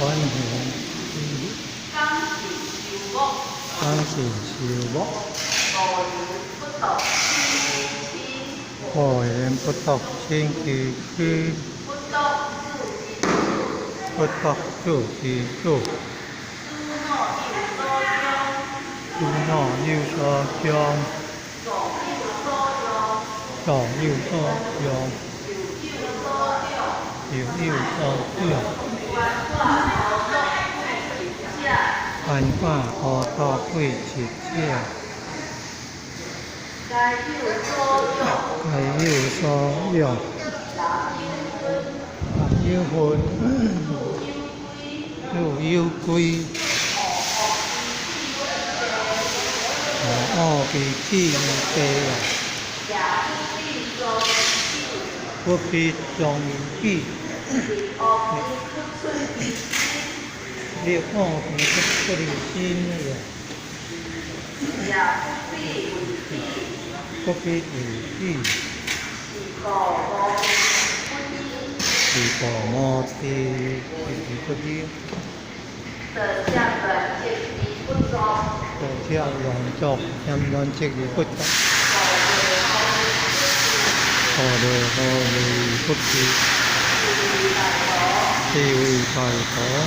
quan hệ tăng trình siêu bốc hỏi em bất tộc trên kỳ khi bất tộc chủ kỳ chủ chú nhỏ yêu so trong nhỏ yêu so trong yêu so trong anh quả có to quỷ chỉ chia cái yêu so yêu yêu hồn yêu quý kỳ chi tê quốc kỳ trong kỳ việc thì có điều xin rồi quốc kỳ thì chỉ có một thì có gì tờ chia lòng chọc nhằm đoàn chết để quất họ đều quốc kỳ thì phải có